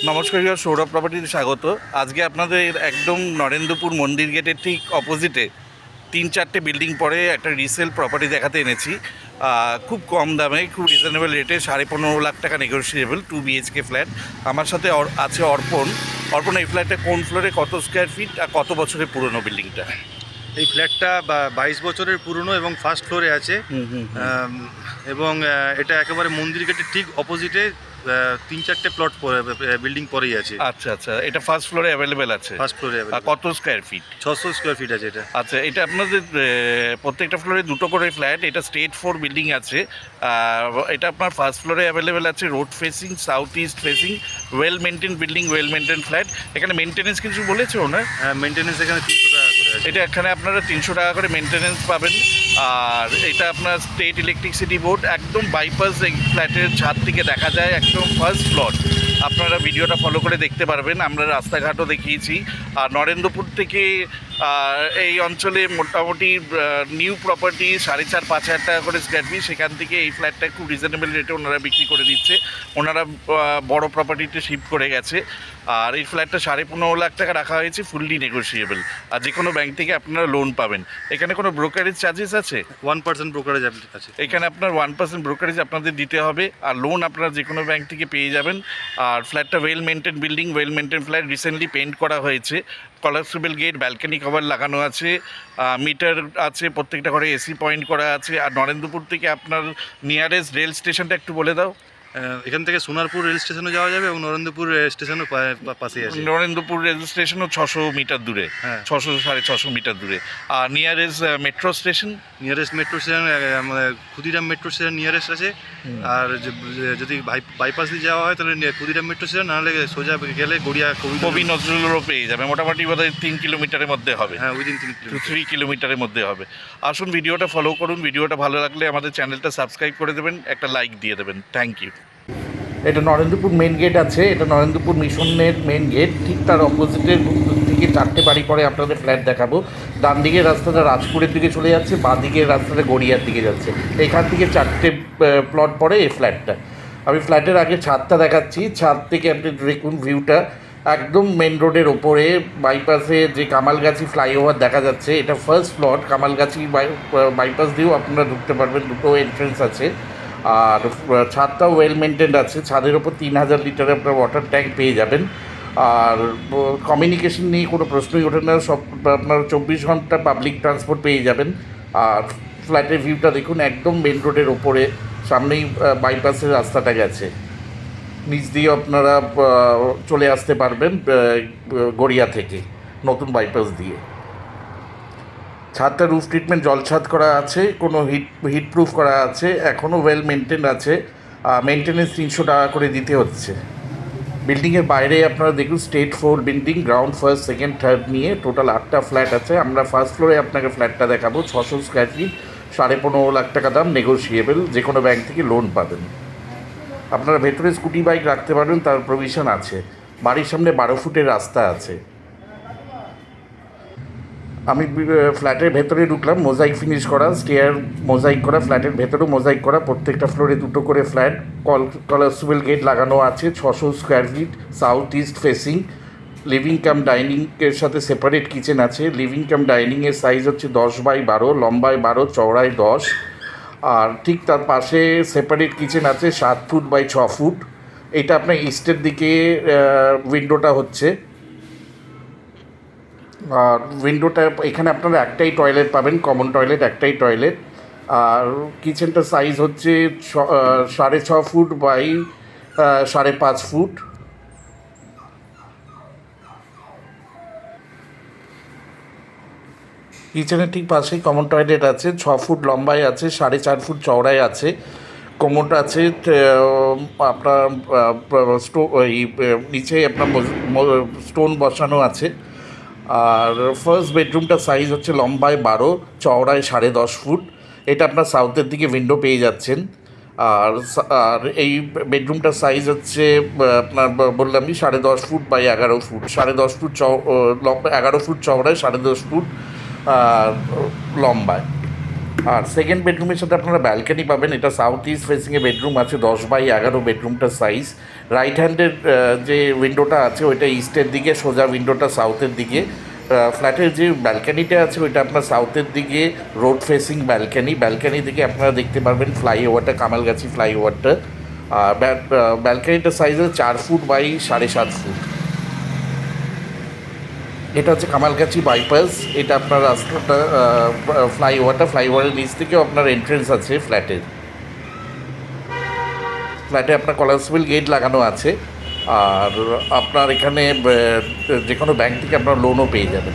নমস্কার, সৌরভ প্রপার্টিতে স্বাগত। আজকে আপনাদের একদম নরেন্দ্রপুর মন্দির গেটের ঠিক অপোজিটে 3-4টে বিল্ডিং পরে একটা রিসেল প্রপার্টি দেখাতে এনেছি। খুব কম দামে, খুব রিজনেবল রেটে, 15.5 লাখ টাকা নেগোসিয়েবল 2 BHK ফ্ল্যাট। আমার সাথে আছে অর্পণ। অর্পণ, এই ফ্ল্যাটটা কোন ফ্লোরে, কত স্কোয়ার ফিট আর কত বছরের পুরনো বিল্ডিংটা? এই ফ্ল্যাটটা 22 বছরের পুরনো এবং ফার্স্ট ফ্লোরে আছে। এবং এটা একেবারে মন্দির গেটের ঠিক অপোজিটে 3-4টে প্লট বিল্ডিং পরেই আছে। আচ্ছা আচ্ছা, এটা ফার্স্ট ফ্লোরে অ্যাভেলেবেল আছে? ফার্স্ট ফ্লোরে কত স্কোয়ার ফিট? 600 স্কোয়ার ফিট আছে এটা। আচ্ছা, এটা আপনাদের প্রত্যেকটা ফ্লোরে দুটো করে ফ্ল্যাট, এটা স্টেট 4 বিল্ডিং আছে। এটা আপনার ফার্স্ট ফ্লোরে অ্যাভেলেবেল আছে, road facing, south east facing, well maintain building, well maintain flat. এখানে মেনটেন্যান্স কিছু বলেছে ওনার? হ্যাঁ, মেনটেন্যান্স এখানে 300 টাকা করে আছে। এটা এখানে আপনারা 300 টাকা করে মেনটেন্যান্স পাবেন। আর এটা আপনার স্টেট ইলেকট্রিসিটি বোর্ড, একদম বাইপাস এই ফ্ল্যাটের ছাদ থেকে দেখা যায়, একদম ফার্স্ট ফ্লোর। আপনারা ভিডিওটা ফলো করে দেখতে পারবেন, আমরা রাস্তাঘাটও দেখিয়েছি। আর নরেন্দ্রপুর থেকে এই অঞ্চলে মোটামুটি নিউ প্রপার্টি 4.5-5 হাজার টাকা করে স্কোয়ার ফিট, সেখান থেকে এই ফ্ল্যাটটা খুব রিজনেবল রেটে ওনারা বিক্রি করে দিচ্ছে। ওনারা বড় প্রপার্টিতে শিফট করে গেছে। আর এই ফ্ল্যাটটা 15.5 লাখ টাকা রাখা হয়েছে, ফুললি নেগোসিয়েবল। আর যে কোনো ব্যাংক থেকে আপনারা লোন পাবেন। এখানে কোনো ব্রোকারেজ চার্জেস আছে? 1% ব্রোকারেজ আছে এখানে আপনার 1% ব্রোকারেজ আপনাদের দিতে হবে, আর লোন আপনারা যে কোনো ব্যাংক থেকে পেয়ে যাবেন। আর ফ্ল্যাটটা well maintain building, well maintain flat, recently paint করা হয়েছে, কলাপসিবল গেট, ব্যালকনি কভার লাগানো আছে, মিটার আছে, প্রত্যেকটা ঘরে এসি পয়েন্ট করা আছে। আর নরেন্দ্রপুর থেকে আপনার নিয়ারেস্ট রেল স্টেশনটা একটু বলে দাও। এখান থেকে সোনারপুর রেল স্টেশনে যাওয়া যাবে এবং নরেন্দ্রপুর স্টেশনও পাশেই আছে। নরেন্দ্রপুর রেল স্টেশনও 600 মিটার দূরে, হ্যাঁ 600-650 মিটার দূরে। আর nearest metro station? Nearest metro station Khudiram metro station nearest আছে। আর যদি বাইপাস দিয়ে যাওয়া হয় তাহলে ক্ষুদিরাম মেট্রো স্টেশন, নাহলে সোজা গেলে গড়িয়া কবি নজরুলেরও পেয়ে যাবে। মোটামুটি বোধহয় 3 কিলোমিটারের মধ্যে হবে। হ্যাঁ, উইদিন 3 কিলোমিটারের মধ্যে হবে। আসুন, ভিডিওটা ফলো করুন। ভিডিওটা ভালো লাগলে আমাদের চ্যানেলটা সাবস্ক্রাইব করে দেবেন, একটা লাইক দিয়ে দেবেন। Thank you. এটা নরেন্দ্রপুর মেন গেট আছে, এটা নরেন্দ্রপুর মিশনের মেন গেট। ঠিক তার অপোজিটের থেকে 4টে বাড়ি পরে আপনাদের ফ্ল্যাট দেখাবো। ডান দিকের রাস্তাটা রাজপুরের দিকে চলে যাচ্ছে, বাঁ দিকের রাস্তাটা গড়িয়ার দিকে যাচ্ছে। এখান থেকে 4টে প্লট পরে এই ফ্ল্যাটটা। আমি ফ্ল্যাটের আগে ছাদটা দেখাচ্ছি। ছাদ থেকে আপনি দেখুন ভিউটা, একদম মেন রোডের ওপরে বাইপাসে যে কামালগাছি ফ্লাইওভার দেখা যাচ্ছে। এটা ফার্স্ট প্লট, কামালগাছি বাইপাস দিয়েও আপনারা ঢুকতে পারবেন, দুটো এন্ট্রেন্স আছে। আর ছাদটাও ওয়েল মেনটেন্ড আছে, ছাদের ওপর 3000 লিটারের আপনার ওয়াটার ট্যাঙ্ক পেয়ে যাবেন। আর কমিউনিকেশন নিয়ে কোনো প্রশ্নই ওঠে না, সব আপনার 24 ঘন্টা পাবলিক ট্রান্সপোর্ট পেয়ে যাবেন। আর ফ্ল্যাটের ভিউটা দেখুন, একদম মেন রোডের ওপরে, সামনেই বাইপাসের রাস্তাটা গেছে। নিচ দিয়ে আপনারা চলে আসতে পারবেন গড়িয়া থেকে, নতুন বাইপাস দিয়ে। ছাদটা রুফ ট্রিটমেন্ট জলছাদ করা আছে, কোনো হিটপ্রুফ করা আছে, এখনও ওয়েল মেনটেন আছে। মেনটেনেন্স 300 টাকা করে দিতে হচ্ছে। বিল্ডিংয়ের বাইরে আপনারা দেখুন, state 4 building, ground first second third নিয়ে টোটাল 8টা ফ্ল্যাট আছে। আমরা ফার্স্ট ফ্লোরে আপনাকে ফ্ল্যাটটা দেখাবো, 600 স্কোয়ার ফিট, 15.5 লাখ টাকা দাম, নেগোসিয়েবল, যে কোনো ব্যাংক থেকে লোন পাবেন। আপনারা ভেতরে স্কুটি বাইক রাখতে পারবেন, তার প্রভিশন আছে। বাড়ির সামনে 12 ফুটের রাস্তা আছে। আমি ফ্ল্যাটের ভেতরে ঢুকলাম, মোজাইক ফিনিশ করা, স্টেয়ার মোজাইক করা, ফ্ল্যাটের ভেতরেও মোজাইক করা, প্রত্যেকটা ফ্লোরে দুটো করে ফ্ল্যাট, কলাপসিবল গেট লাগানো আছে, 600 square feet, south east facing, living cum ডাইনিংয়ের সাথে সেপারেট কিচেন আছে। লিভিং কাম ডাইনিংয়ের সাইজ হচ্ছে 10x12, লম্বায় 12, চওড়ায় 10। আর ঠিক তার পাশে সেপারেট কিচেন আছে 7 ফুট বাই 6 ফুট। এটা আপনার ইস্টের দিকে উইন্ডোটা হচ্ছে। আর উইন্ডোটা এখানে আপনারা একটাই টয়লেট পাবেন, কমন টয়লেট, একটাই টয়লেট। আর কিচেনটার সাইজ হচ্ছে 6.5 ফুট বাই 5.5 ফুট। কিচেনের ঠিক পাশেই কমন টয়লেট আছে, 6 ফুট লম্বায় আছে, 4.5 ফুট চওড়ায় আছে। কোমোড আছে আপনার নিচে আপনার স্টোন বসানো আছে। আর ফার্স্ট বেডরুমটার সাইজ হচ্ছে লম্বায় 12, চওড়ায় 10.5 ফুট। এটা আপনার সাউথের দিকে উইন্ডো পেয়ে যাচ্ছেন। আর এই বেডরুমটার সাইজ হচ্ছে আপনার বললামই 10.5 foot by 11 foot, 10.5 foot 11 foot চওড়ায়, 10.5 ফুট লম্বায়। আর সেকেন্ড বেডরুমের সাথে আপনারা ব্যালকানি পাবেন। এটা সাউথ ইস্ট ফেসিংয়ে বেডরুম আছে, 10x11 বেডরুমটার সাইজ। রাইট হ্যান্ডের যে উইন্ডোটা আছে ওইটা ইস্টের দিকে, সোজা উইন্ডোটা সাউথের দিকে। ফ্ল্যাটের যে ব্যালকানিটা আছে ওইটা আপনার সাউথের দিকে, রোড ফেসিং ব্যালকানি। ব্যালকানি থেকে আপনারা দেখতে পারবেন ফ্লাইওভারটা, কামালগাছি ফ্লাইওভারটা। আর ব্যালকানিটার সাইজ 4 ফুট বাই 7.5 ফুট। এটা হচ্ছে কামালগাছি বাইপাস। এটা আপনার রাস্তাটা ফ্লাইওভারের নিচ থেকেও আপনার এন্ট্রেন্স আছে ফ্ল্যাটে আপনার কলারসিবল গেট লাগানো আছে। আর আপনার এখানে যে কোনো ব্যাংক থেকে আপনার লোনও পেয়ে যাবেন।